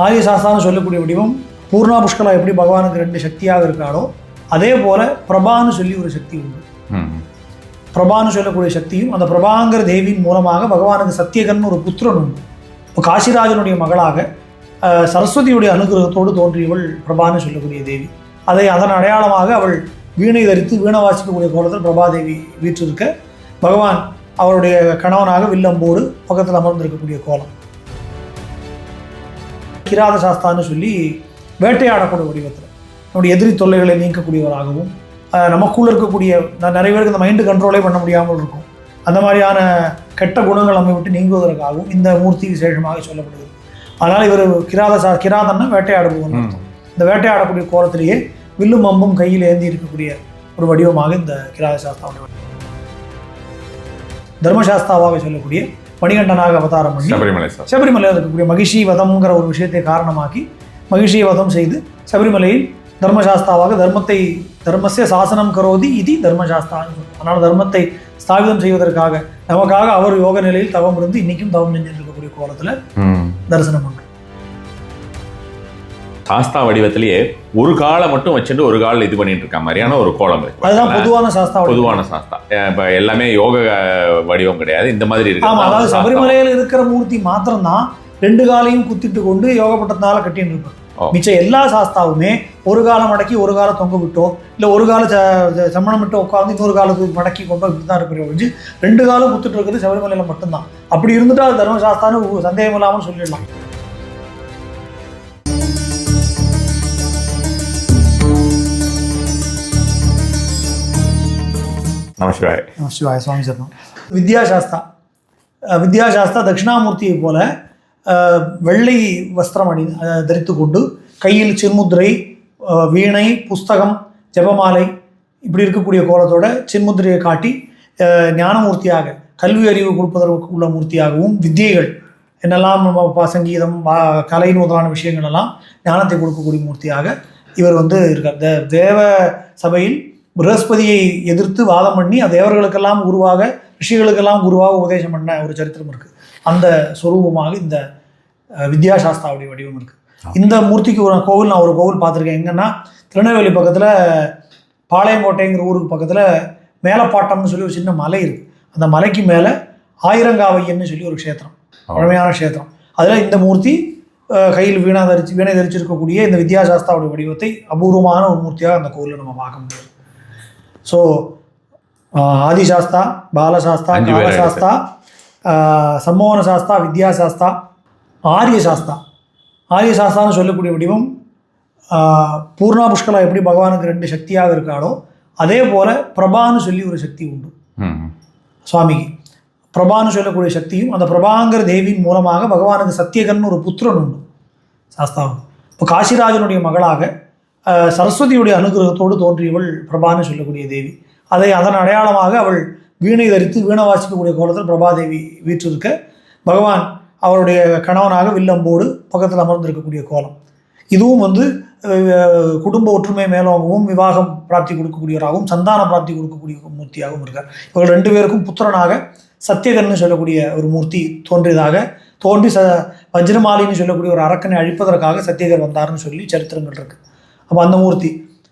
ஆரிய சாஸ்தான்னு சொல்லக்கூடிய வடிவம் பூர்ணா புஷ்கலா எப்படி பகவானுக்கு 2 சக்தியாக இருக்காளோ அதே போல பிரபான்னு சொல்லி ஒரு சக்தி உண்டு. பிரபான்னு சொல்லக்கூடிய சக்தியும் அந்த பிரபாங்கிற தேவியின் மூலமாக பகவானுக்கு சத்தியகன் ஒரு புத்திரன் உண்டு. இப்போ காசிராஜனுடைய மகளாக சரஸ்வதியுடைய அனுகிரகத்தோடு தோன்றியவள் பிரபான்னு சொல்லக்கூடிய தேவி. அதன் அடையாளமாக அவள் வீணை தரித்து வீணை வாசிக்கக்கூடிய கோலத்தில் பிரபாதேவி வீற்றிருக்க பகவான் அவருடைய கணவனாக வில்லம்போடு பக்கத்தில் அமர்ந்திருக்கக்கூடிய கோலம். கிராத சாஸ்தான்னு சொல்லி வேட்டையாடக்கூடிய வடிவத்தில் நம்முடைய எதிரி தொல்லைகளை நீக்கக்கூடியவராகவும் நமக்குள்ள இருக்கக்கூடிய நிறைய பேருக்கு இந்த மைண்டு கண்ட்ரோலே பண்ண முடியாமல் இருக்கும். அந்த மாதிரியான கெட்ட குணங்கள் நம்மை விட்டு நீங்குவதற்காகவும் இந்த மூர்த்தி விசேஷமாக சொல்லப்படுகிறது. அதனால் இவர் கிராதன்னா வேட்டையாடுபவன். இந்த வேட்டையாடக்கூடிய கோலத்திலேயே வில்லும் அம்பும் கையில் ஏந்தி இருக்கக்கூடிய ஒரு வடிவமாக இந்த கிராத சாஸ்தாவுடைய தர்மசாஸ்தாவாக சொல்லக்கூடிய மணிகண்டனாக அவதாரம் பண்ணி சபரிமலையில் இருக்கக்கூடிய மகிஷி வதம்ங்கிற ஒரு விஷயத்தை காரணமாக்கி மகிஷியை வதம் செய்து சபரிமலையில் தர்மசாஸ்தாவாக தர்மஸ்ய சாசனம் கரோதி இது தர்மசாஸ்தான்னு சொல்லுவோம். அதனால் தர்மத்தை ஸ்தாபிதம் செய்வதற்காக நமக்காக அவர் யோக நிலையில் தவம் இருந்து இன்னைக்கும் தவம் செஞ்சுட்டு இருக்கக்கூடிய கோலத்தில் தரிசனம் பண்ணுறோம். சாஸ்தா வடிவத்திலேயே ஒரு காலை மட்டும் வச்சுட்டு ஒரு கால் இது பண்ணிட்டு இருக்க மாதிரியான ஒரு கோலம் இருக்கு. அதுதான் பொதுவான சாஸ்தா. இப்ப எல்லாமே யோக வடிவம் கிடையாது, இந்த மாதிரி இருக்கு. ஆமா, அதாவது சபரிமலையில் இருக்கிற மூர்த்தி மாத்திரம்தான் 2 காலையும் குத்திட்டு கொண்டு யோகப்பட்டத்தினால கட்டின்னு இருப்பார். மிச்சம் எல்லா சாஸ்தாவுமே ஒரு காலம் மடக்கி ஒரு காலம் தொங்க விட்டோ இல்லை ஒரு கால சமணம் விட்டு உட்காந்து இன்னொரு காலத்துக்கு மடக்கி கொண்டோ இப்படி தான் இருக்கிற ஒழிஞ்சு 2 காலம் குத்துட்டு இருக்கிறது சபரிமலையில் மட்டும்தான். அப்படி இருந்துட்டு அது தர்மசாஸ்தான்னு சந்தேகம் இல்லாமல் சொல்லிடலாம். நமசிவாய சுவாமி சரணம். வித்யாசாஸ்தா தட்சிணாமூர்த்தியை போல வெள்ளை வஸ்திரம் தரித்து கொண்டு கையில் சின்முத்திரை, வீணை, புஸ்தகம், ஜபமாலை இப்படி இருக்கக்கூடிய கோலத்தோட சின்முத்திரையை காட்டி ஞானமூர்த்தியாக கல்வி அறிவு கொடுப்பதற்கு உள்ள மூர்த்தியாகவும் வித்தியைகள் என்னெல்லாம் சங்கீதம் கலை முதலான விஷயங்கள் எல்லாம் ஞானத்தை கொடுக்கக்கூடிய மூர்த்தியாக இவர் இருக்கார். தேவ சபையில் பிரகஸ்பதியை எதிர்த்து வாதம் பண்ணி தேவர்களுக்கெல்லாம் குருவாக ரிஷிகளுக்கெல்லாம் குருவாக உபதேசம் பண்ண ஒரு சரித்திரம் இருக்குது. அந்த ஸ்வரூபமாக இந்த வித்யாசாஸ்தாவுடைய வடிவம் இருக்குது. இந்த மூர்த்திக்கு ஒரு கோவில் நான் ஒரு கோவில் பார்த்துருக்கேன். எங்கன்னா திருநெல்வேலி பக்கத்தில் பாளையங்கோட்டைங்கிற ஊருக்கு பக்கத்தில் மேலப்பாட்டம்னு சொல்லி ஒரு சின்ன மலை இருக்குது. அந்த மலைக்கு மேலே ஆயிரங்காவையன்னு சொல்லி ஒரு க்ஷேத்திரம், பழமையான க்ஷேத்திரம். அதில் இந்த மூர்த்தி கையில் வீணை தரிச்சிருக்கக்கூடிய இந்த வித்யாசாஸ்தாவுடைய வடிவத்தை அபூர்வமான ஒரு மூர்த்தியாக அந்த கோவிலில் நம்ம பார்க்க முடியும். ஸோ ஆதிசாஸ்தா, பாலசாஸ்தா, காலசாஸ்தா, சம்மோகன சாஸ்தா, வித்யாசாஸ்தா, ஆரியசாஸ்தான்னு சொல்லக்கூடிய வடிவம் பூர்ணா புஷ்கலா எப்படி பகவானுக்கு 2 சக்தியாக இருக்காளோ அதே போல் பிரபான்னு சொல்லி ஒரு சக்தி உண்டு சுவாமிக்கு. பிரபான்னு சொல்லக்கூடிய சக்தியும் அந்த பிரபாங்கிற தேவியின் மூலமாக பகவானுக்கு சத்தியகன் ஒரு புத்திரன் உண்டு சாஸ்தாவும். இப்போ காசிராஜனுடைய மகளாக சரஸ்வதியுடைய அனுகிரகத்தோடு தோன்றியவள் பிரபான்னு சொல்லக்கூடிய தேவி. அதன் அடையாளமாக அவள் வீணை தரித்து வீணை வாசிக்கக்கூடிய கோலத்தில் பிரபாதேவி வீற்றிருக்க பகவான் அவருடைய கணவனாக வில்லம்போடு பக்கத்தில் அமர்ந்திருக்கக்கூடிய கோலம். இதுவும் குடும்ப ஒற்றுமை மேலோகவும் விவாகம் பிராப்தி கொடுக்கக்கூடியவராகவும் சந்தான பிராப்தி கொடுக்கக்கூடிய மூர்த்தியாகவும் இருக்கார். இவர்கள் 2 பேருக்கும் புத்திரனாக சத்தியகன்னு சொல்லக்கூடிய ஒரு மூர்த்தி தோன்றி வஜ்ரமாலின்னு சொல்லக்கூடிய ஒரு அரக்கனை அழிப்பதற்காக சத்தியகர் வந்தார்னு சொல்லி சரித்திரங்கள் இருக்குது. அப்போ அந்த மூர்த்தி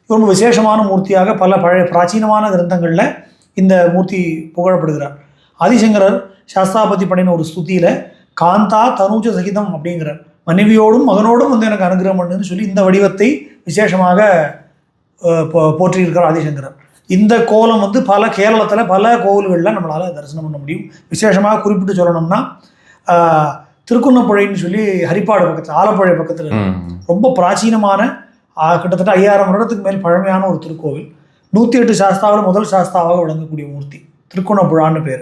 ரொம்ப விசேஷமான மூர்த்தியாக பல பழைய பிராச்சீனமான கிரந்தங்களில் இந்த மூர்த்தி புகழப்படுகிறார். ஆதிசங்கரர் சாஸ்தாபதி பண்ணின ஒரு ஸ்துதியில் காந்தா தனுஜ சகிதம் அப்படிங்கிறார். மனைவியோடும் மகனோடும் எனக்கு அனுகிரகம் பண்ணுன்னு சொல்லி இந்த வடிவத்தை விசேஷமாக போற்றியிருக்கிறார் ஆதிசங்கரர். இந்த கோலம் கேரளத்தில் பல கோவில்களில் நம்மளால் தரிசனம் பண்ண முடியும். விசேஷமாக குறிப்பிட்டு சொல்லணும்னா திருக்குன்னப்புழைன்னு சொல்லி ஹரிப்பாடு பக்கத்தில் ஆலப்புழை பக்கத்தில் ரொம்ப பிராச்சீனமான கிட்டத்தட்ட 5000 வருடத்துக்கு மேல் பழமையான ஒரு திருக்கோவில். 108 சாஸ்தாவில் முதல் சாஸ்தாவாக விளங்கக்கூடிய மூர்த்தி திருக்குணப்புழான்னு பேர்.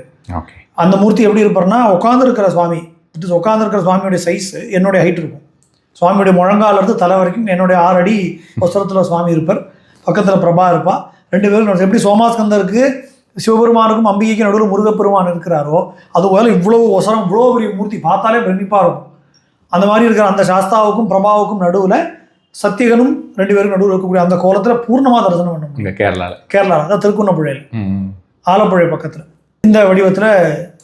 அந்த மூர்த்தி எப்படி இருப்பார்னா உட்காந்துருக்கிற சுவாமியோடைய சைஸ் என்னுடைய ஹைட் இருக்கும். சுவாமியுடைய முழங்காலிருந்து தலை வரைக்கும் என்னுடைய 6 அடி வஸ்திரத்தில் சுவாமி இருப்பார். பக்கத்தில் பிரபா இருப்பா. 2 பேரும் எப்படி சோமாஸ்கந்தருக்கு சிவபெருமானுக்கும் அம்பிகைக்கு நடுவில் முருகப்பெருமான் இருக்கிறாரோ அதுபோல் இவ்வளோ பெரிய மூர்த்தி பார்த்தாலே பிரமிப்பாக இருக்கும். அந்த மாதிரி இருக்கிற அந்த சாஸ்தாவுக்கும் பிரபாவுக்கும் நடுவில் சத்தியகனும் 2 பேரும் நடுவில் இருக்கக்கூடிய அந்த கோலத்தில் பூர்ணமாக தரிசனம் பண்ண முடியும். கேரளாவில் அதான் திருக்குன்னப்புழையில் ஆலப்புழை பக்கத்தில் இந்த வடிவத்தில்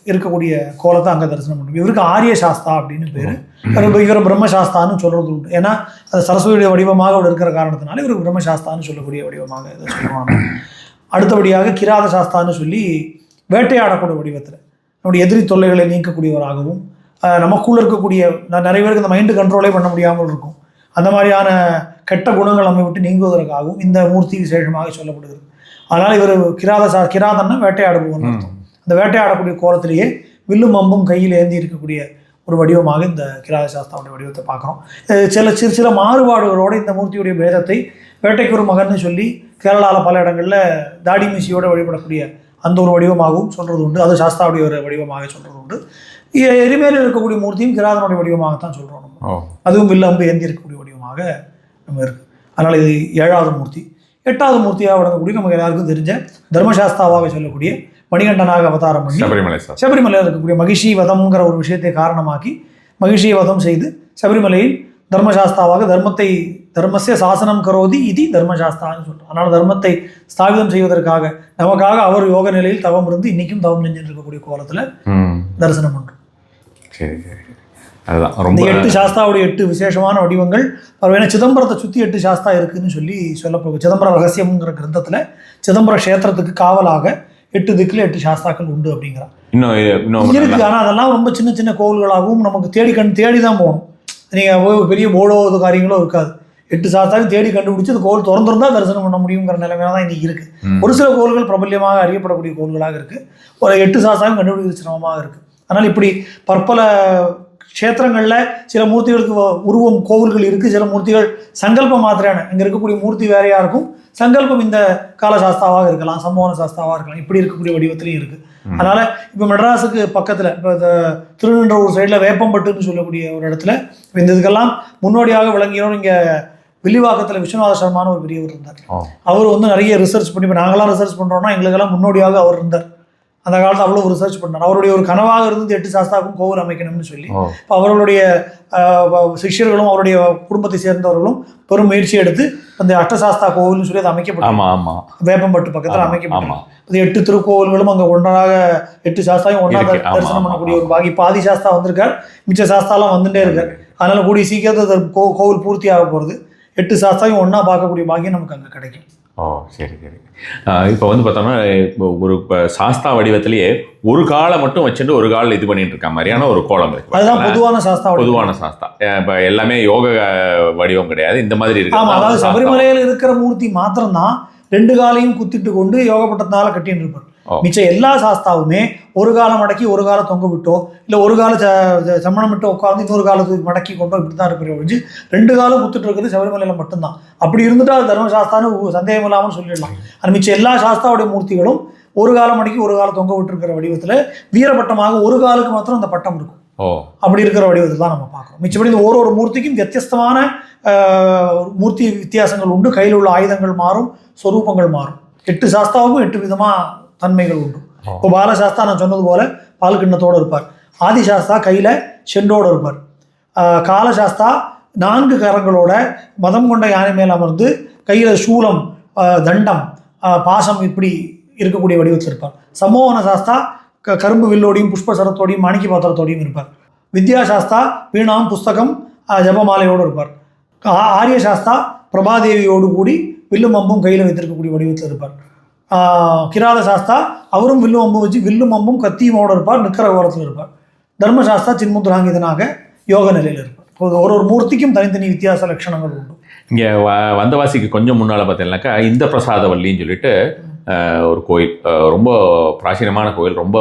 இருக்கக்கூடிய கோலத்தை அங்கே தரிசனம் பண்ணுவோம். இவருக்கு ஆரிய சாஸ்தா அப்படின்னு பேர். இவர் பிரம்மசாஸ்தான்னு சொல்றது உண்டு. ஏன்னா அது சரஸ்வதியுடைய வடிவமாக அவர் இருக்கிற காரணத்தினால இவருக்கு பிரம்மசாஸ்தான்னு சொல்லக்கூடிய வடிவமாக இதை சொல்லுவாங்க. அடுத்தபடியாக கிராத சாஸ்தான்னு சொல்லி வேட்டையாடக்கூடிய வடிவத்தில் நம்முடைய எதிரி தொல்லைகளை நீக்கக்கூடியவராகவும், நமக்குள்ள இருக்கக்கூடிய நிறைய பேருக்கு இந்த மைண்டு கண்ட்ரோலே பண்ண முடியாமல் இருக்கும், அந்த மாதிரியான கெட்ட குணங்கள் நம்மை விட்டு நீங்குவதற்காகவும் இந்த மூர்த்தி விசேஷமாக சொல்லப்படுகிறது. அதனால் இவர் கிராதன்னா வேட்டையாடுபவன் அர்த்தம். அந்த வேட்டையாடக்கூடிய கோலத்திலேயே வில்லும் அம்பும் கையில் ஏந்தி இருக்கக்கூடிய ஒரு வடிவமாக இந்த கிராத சாஸ்தாவுடைய வடிவத்தை பார்க்குறோம். சில மாறுபாடுகளோடு இந்த மூர்த்தியுடைய பேதத்தை வேட்டைக்கு ஒரு மகன்னு சொல்லி கேரளாவில் பல இடங்களில் தாடி மீசியோடு வழிபடக்கூடிய அந்த ஒரு வடிவமாகவும் சொல்கிறது உண்டு. அது சாஸ்தாவுடைய ஒரு வடிவமாக சொல்கிறது உண்டு. எரிமேலில் இருக்கக்கூடிய மூர்த்தியும் கிராதனுடைய வடிவமாகத்தான் சொல்கிறோம் நம்ம. அதுவும் வில்லு அம்பு ஏந்தி இருக்கக்கூடிய வடிவமாக நம்ம இருக்குது. அதனால் இது 7வது மூர்த்தி. 8வது மூர்த்தியாக வழங்கக்கூடிய நமக்கு எல்லாருக்கும் தெரிஞ்ச தர்மசாஸ்தாவாக சொல்லக்கூடிய மணிகண்டனாக அவதாரம் பண்ணி சபரிமலையில் இருக்கக்கூடிய மகிஷி வதம்ங்கிற ஒரு விஷயத்தை காரணமாக்கி மகிஷியை வதம் செய்து சபரிமலையில் தர்மசாஸ்தாவாக தர்மஸ்ய சாசனம் கரோதி இது தர்மசாஸ்தான்னு சொல்கிறோம். அதனால் தர்மத்தை ஸ்தாபிதம் செய்வதற்காக நமக்காக அவர் யோக நிலையில் தவம் இருந்து இன்னைக்கும் தவம் செஞ்சுட்டு இருக்கக்கூடிய கோலத்தில் தரிசனம் பண்ணுறோம். சரி சரி, அதுதான் ரொம்ப 8 சாஸ்தாவுடைய 8 விசேஷமான வடிவங்கள். அவர் சிதம்பரத்தை சுற்றி 8 சாஸ்தா இருக்குன்னு சொல்லி சொல்லப்போகும். சிதம்பர ரகசியம்ங்கிற கிரந்தத்தில் சிதம்பர க்ஷேத்திரத்துக்கு காவலாக 8 திக்கில் 8 சாஸ்தாக்கள் உண்டு அப்படிங்கிறார். இன்னும் இருக்கு. ஆனால் அதெல்லாம் ரொம்ப சின்ன சின்ன கோவில்களாகவும் நமக்கு தேடி தான் போகணும். நீங்கள் பெரிய போர்டோ காரியங்களோ இருக்காது. 8 சாஸ்தாவும் தேடி கண்டுபிடிச்சி அந்த கோவில் திறந்துருந்தா தரிசனம் பண்ண முடியுங்கிற நிலைமையில தான் இன்னைக்கு இருக்குது. ஒரு சில கோவில்கள் பிரபல்யமாக அறியப்படக்கூடிய கோவில்களாக இருக்குது. ஒரு 8 சாஸ்தாவும் கண்டுபிடிக்க சிரமமாக இருக்குது. அதனால் இப்படி பற்பல க்ஷேத்திரங்களில் சில மூர்த்திகளுக்கு உருவம் கோவில்கள் இருக்குது. சில மூர்த்திகள் சங்கல்பம் மாத்திரையான இங்கே இருக்கக்கூடிய மூர்த்தி வேறையாக இருக்கும். சங்கல்பம் இந்த காலசாஸ்தாவாக இருக்கலாம், சம்போன சாஸ்தாவாக இருக்கலாம். இப்படி இருக்கக்கூடிய வடிவத்திலையும் இருக்குது. அதனால் இப்போ மெட்ராஸுக்கு பக்கத்தில் இப்போ இந்த திருநின்றவூர் சைடில் வேப்பம்பட்டுன்னு சொல்லக்கூடிய ஒரு இடத்துல இந்த இதுக்கெல்லாம் முன்னோடியாக விளங்கியவர் இங்கே வில்லிவாக்கத்தில் விஸ்வநாத சர்மான்னு ஒரு பெரியவர் இருந்தார். அவர் நிறைய ரிசர்ச் பண்ணி, இப்போ நாங்களாம் ரிசர்ச் பண்ணுறோன்னா எங்களுக்கெல்லாம் முன்னோடியாக அவர் இருந்தார். அந்த காலத்தில் அவ்வளோ ரிசர்ச் பண்ணார். அவருடைய ஒரு கனவாக இருந்து 8 சாஸ்தாவுக்கும் கோவில் அமைக்கணும்னு சொல்லி இப்போ அவர்களுடைய சிஷ்யர்களும் அவருடைய குடும்பத்தை சேர்ந்தவர்களும் பெரும் முயற்சி எடுத்து அந்த அஷ்டசாஸ்தா கோவில்னு சொல்லி அது அமைக்கப்பட்டது. வேப்பம்பட்டு பக்கத்தில் அமைக்கப்பட்டது. அது 8 திருக்கோவில்களும் அங்கே ஒன்றாக 8 சாஸ்தாவும் ஒன்றாக தரிசனம் பண்ணக்கூடிய ஒரு பாகி. பாதி சாஸ்தா வந்திருக்கார், மிச்ச சாஸ்தாலாம் வந்துட்டே இருக்கார். அதனால் கூடிய சீக்கிரத்தை கோவில் பூர்த்தி ஆக போகிறது. 8 சாஸ்தாவும் ஒன்றா பார்க்கக்கூடிய பாகியம் நமக்கு அங்கே கிடைக்கும். சரி சரி. இப்போ பார்த்தோம்னா ஒரு சாஸ்தா வடிவத்திலேயே ஒரு காலை மட்டும் வச்சுட்டு ஒரு காலில் இது பண்ணிட்டு இருக்க மாதிரியான ஒரு கோலம் இருக்கு. அதுதான் பொதுவான சாஸ்தா. இப்போ எல்லாமே யோக வடிவம் கிடையாது, இந்த மாதிரி இருக்கு. அதாவது சபரிமலையில் இருக்கிற மூர்த்தி மாத்திரம்தான் 2 காலையும் குத்திட்டு கொண்டு யோகப்பட்டத்தினால கட்டின்னு இருப்பார். மிச்சம் எல்லா சாஸ்தாவுமே ஒரு காலம் மடக்கி ஒரு காலம் தொங்க விட்டோ இல்லை ஒரு காலம் சமணம் விட்டு உட்காந்து இன்னொரு காலத்துக்கு மடக்கி கொண்டோ இப்படி தான் இருக்கிற ஒழிஞ்சு 2 காலம் குத்துட்டு இருக்கிறது சபரிமலையில் மட்டும்தான். அப்படி இருந்துட்டு அது தர்மசாஸ்தான்னு சந்தேகம் இல்லாமல் சொல்லிடலாம். அது மிச்சம் எல்லா சாஸ்தாவுடைய மூர்த்திகளும் ஒரு காலம் மடக்கி ஒரு காலம் தொங்க விட்டுருக்கிற வடிவத்தில் வீரபட்டமாக ஒரு காலுக்கு மாத்திரம் அந்த பட்டம் இருக்கும். அப்படி இருக்கிற வடிவத்தில் தான் நம்ம பார்க்குறோம். மிச்சப்படி இந்த ஒரு மூர்த்திக்கும் வித்தியஸ்தமான மூர்த்தி வித்தியாசங்கள் உண்டு. கையில் உள்ள ஆயுதங்கள் மாறும், சொரூபங்கள் மாறும். 8 சாஸ்தாவுக்கும் 8 விதமாக தன்மைகள் உண்டு. இப்போ பாலசாஸ்தா நான் சொன்னது போல பால் கிண்ணத்தோடு இருப்பார். ஆதிசாஸ்தா கையில் செண்டோடு இருப்பார். காலசாஸ்தா 4 கரங்களோட மதம் கொண்ட யானை மேல் அமர்ந்து கையில் சூலம், தண்டம், பாசம் இப்படி இருக்கக்கூடிய வடிவத்தில் இருப்பார். சமோகன சாஸ்தா கரும்பு வில்லோடையும் புஷ்பசரத்தோடையும் மாணிக்க பாத்திரத்தோடையும் இருப்பார். வித்யாசாஸ்தா வீணாம் புஸ்தகம் ஜபமாலையோடு இருப்பார். ஆரிய சாஸ்தா பிரபாதேவியோடு கூடி வில்லும் அம்பும் கையில் வைத்திருக்கக்கூடிய வடிவத்தில் இருப்பார். கிராத சாஸ்தா அவரும் வில்லும் அம்பும் வச்சு வில்லும் அம்பும் கத்தியுமோடு இருப்பார், நிற்கிற ஓரத்தில் இருப்பார். தர்மசாஸ்தா சின்முத்ராங்கிதனாக யோக நிலையில் இருப்பார். ஒரு மூர்த்திக்கும் தனித்தனி வித்தியாச லட்சணங்கள் உண்டு. இங்கே வந்தவாசிக்கு கொஞ்சம் முன்னால் பார்த்தீங்கன்னாக்கா இந்த பிரசாதவல்லின்னு சொல்லிட்டு ஒரு கோயில், ரொம்ப பிராச்சீனமான கோயில். ரொம்ப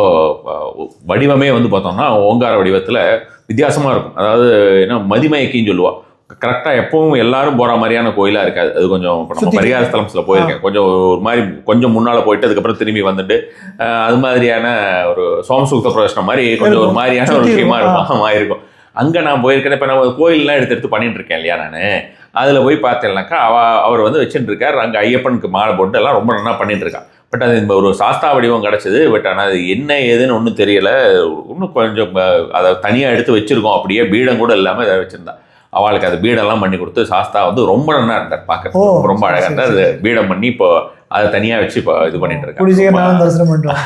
வடிவமே பார்த்தோம்னா ஓங்கார வடிவத்தில் வித்தியாசமாக இருக்கும். அதாவது என்ன மதிமயக்கின்னு சொல்லுவாள். கரெக்டாக எப்பவும் எல்லாரும் போகிற மாதிரியான கோயிலாக இருக்காது. அது கொஞ்சம் இப்போ நம்ம பரிகார ஸ்தலம்ஸில் போயிருக்கேன். கொஞ்சம் ஒரு மாதிரி கொஞ்சம் முன்னால் போயிட்டு அதுக்கப்புறம் திரும்பி வந்துட்டு அது மாதிரியான ஒரு சோமசூக்த பிரதர்ஷனம் மாதிரி கொஞ்சம் ஒரு மாதிரியான ஒரு விஷயமா இருக்கும். அங்கே நான் போயிருக்கேன். இப்போ நான் கோயிலெலாம் எடுத்து பண்ணிட்டு இருக்கேன் இல்லையா, நான் அதில் போய் பார்த்தேன்னாக்கா அவர் வச்சுட்டு இருக்கார். அங்கே ஐயப்பனுக்கு மாலை போட்டு எல்லாம் ரொம்ப நல்லா பண்ணிட்டு இருக்கா. பட் அது ஒரு சாஸ்தா வடிவம் கிடச்சிது. பட் ஆனால் அது என்ன ஏதுன்னு ஒன்றும் தெரியலை. இன்னும் கொஞ்சம் அதை தனியாக எடுத்து வச்சுருக்கோம். அப்படியே பீடம் கூட இல்லாமல் இதை வச்சுருந்தா. அவளுக்கு அது பீடெல்லாம் பண்ணி கொடுத்து சாஸ்தா ரொம்ப நல்லா இருந்தார். பார்க்க ரொம்ப அழகாக இருந்தார். அது பீடம் பண்ணி இப்போ அதை தனியா வச்சு இப்போ இது பண்ணிட்டு கூடிய சீக்கிரம் இருக்காங்க. நானும் தரிசனம் பண்ணுறோம்.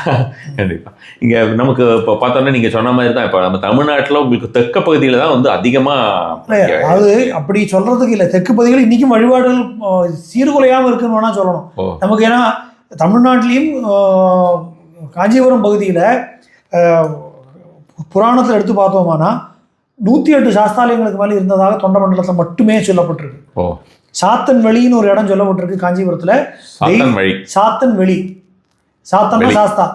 கண்டிப்பா. இங்க நமக்கு இப்போ பார்த்தோன்னா நீங்க சொன்ன மாதிரி தான் இப்போ நம்ம தமிழ்நாட்டுல உங்களுக்கு தெற்க பகுதியில தான் வந்து அதிகமா அது அப்படி சொல்றதுக்கு இல்லை, தெற்கு பகுதிகள் இன்னைக்கும் வழிபாடுகள் சீர்குலையாம இருக்குன்னு வேணா சொல்லணும். நமக்கு ஏன்னா தமிழ்நாட்டிலையும் காஞ்சிபுரம் பகுதியில் புராணத்தில் எடுத்து பார்த்தோமானா 108 சாஸ்தாலயங்களுக்கு மேலே இருந்ததாக தொண்ட மண்டலத்தில் மட்டுமே சொல்லப்பட்டிருக்கு. சாத்தன் வெளின்னு ஒரு இடம் சொல்லப்பட்டிருக்கு காஞ்சிபுரத்தில். சாத்தன் வெளி, சாத்தன்னா சாஸ்தா,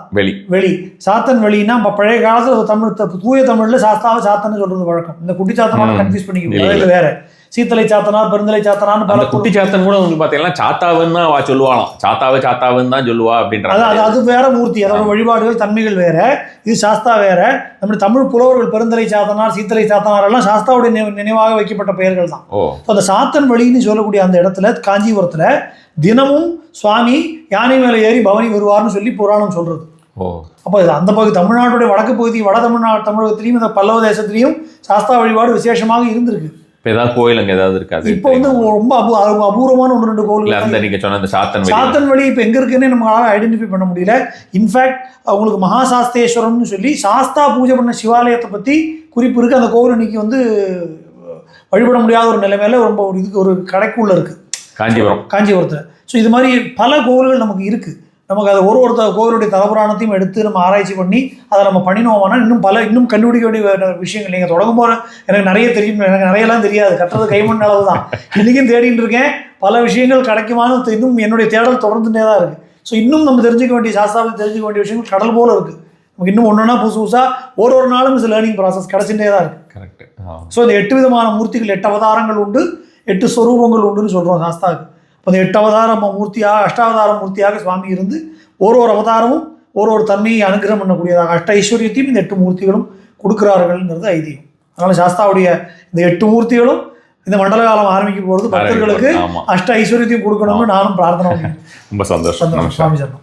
வெளி சாத்தன் வெளின்னா பழைய காலத்தில் தமிழ் தூய தமிழில் சாஸ்தாவை சாத்தன்னு சொல்றது வழக்கம். இந்த குட்டி சாத்தனோட கன்ஃபியூஸ் பண்ணிக்க இது வேற. சீத்தலை சாத்தனார், பெருந்தலை சாத்தனான்னு பல குட்டி சாத்தன் கூட உங்களுக்கு பார்த்தீங்கன்னா சாத்தாவுன்னு தான் சொல்லுவாளாம். சாத்தாவுன்னு தான் சொல்லுவா அப்படின்றாங்க. அது வேற மூர்த்தி, அதோட வழிபாடுகள் தன்மைகள் வேற, இது சாஸ்தா வேற. நம்ம தமிழ் புலவர்கள் பெருந்தலை சாத்தனார், சீத்தலை சாத்தனார் எல்லாம் சாஸ்தாவுடைய நினைவாக வைக்கப்பட்ட பெயர்கள் தான். அந்த சாத்தன் வழின்னு சொல்லக்கூடிய அந்த இடத்துல காஞ்சிபுரத்துல தினமும் சுவாமி யானை மேலே ஏறி பவனி வருவார்னு சொல்லி புராணம் சொல்றது. அப்போ அந்த பகுதி தமிழ்நாட்டுடைய வடக்கு பகுதி, வட தமிழகத்திலையும் இந்த பல்லவ தேசத்திலையும் சாஸ்தா வழிபாடு விசேஷமாக இருந்திருக்கு. இப்போ ஏதாவது கோயில் அங்கே ஏதாவது இருக்காது? இப்போ வந்து ரொம்ப அபூர்வமான 1-2 கோயில். அந்த நீங்க சொன்ன அந்த சாத்தன் வழி இப்போ எங்க இருக்குன்னு நம்மளால ஐடென்டிஃபை பண்ண முடியல. இன்ஃபேக்ட் உங்களுக்கு மகாசாஸ்தேஸ்வரம்னு சொல்லி சாஸ்தா பூஜை பண்ண சிவாலயத்தை பத்தி குறிப்பு இருக்கு. அந்த கோவில் இன்னைக்கு வந்து வழிபட முடியாத ஒரு நிலைமையில ரொம்ப ஒரு இதுக்கு ஒரு கடைக்குள்ள இருக்கு காஞ்சிபுரத்தில். ஸோ இது மாதிரி பல கோவில்கள் நமக்கு இருக்குது. நமக்கு அதை ஒரு கோவிலுடைய தலபுராணத்தையும் எடுத்து நம்ம ஆராய்ச்சி பண்ணி அதை நம்ம பண்ணினோம்னா இன்னும் கண்டுபிடிக்க வேண்டிய விஷயங்கள். நீங்கள் தொடங்கும் போது எனக்கு நிறைய தெரியும், எனக்கு நிறையலாம் தெரியாது, கட்டுறது கைமண் அளவு தான். இன்றைக்கும் தேடிட்டு இருக்கேன், பல விஷயங்கள் கிடைக்குமான்னு இன்னும் என்னுடைய தேடல் தொடர்ந்துட்டே தான் இருக்குது. ஸோ இன்னும் நம்ம தெரிஞ்சுக்க வேண்டிய சாஸ்தாவில் தெரிஞ்சுக்க வேண்டிய விஷயங்கள் கடல் போல் இருக்குது. நமக்கு இன்னும் ஒன்றுனா புதுசாக ஒரு நாளும் இது லேர்னிங் ப்ராசஸ் கிடச்சிட்டே தான் இருக்குது. கரெக்ட். ஸோ இந்த 8 விதமான மூர்த்திகள், 8 அவதாரங்கள் உண்டு, 8 ஸ்வரூபங்கள் உண்டுன்னு சொல்கிறோம் சாஸ்தாவுக்கு. இப்போ 8 அவதார மூர்த்தியாக, அஷ்டாவதார மூர்த்தியாக சுவாமி இருந்து ஒரு அவதாரமும் ஒரு தன்மையை அனுகிரகம் பண்ணக்கூடியதாக அஷ்ட ஐஸ்வர்யத்தையும் இந்த 8 மூர்த்திகளும் கொடுக்குறார்கள்ங்கிறது ஐதீகம். அதனால சாஸ்தாவுடைய இந்த 8 மூர்த்திகளும் இந்த மண்டல காலம் ஆரம்பிக்கும் பொழுது பக்தர்களுக்கு அஷ்ட ஐஸ்வர்யத்தையும் கொடுக்கணும்னு நானும் பிரார்த்தனை பண்ணுறேன். ரொம்ப சந்தோஷம். சுவாமி சரணம்.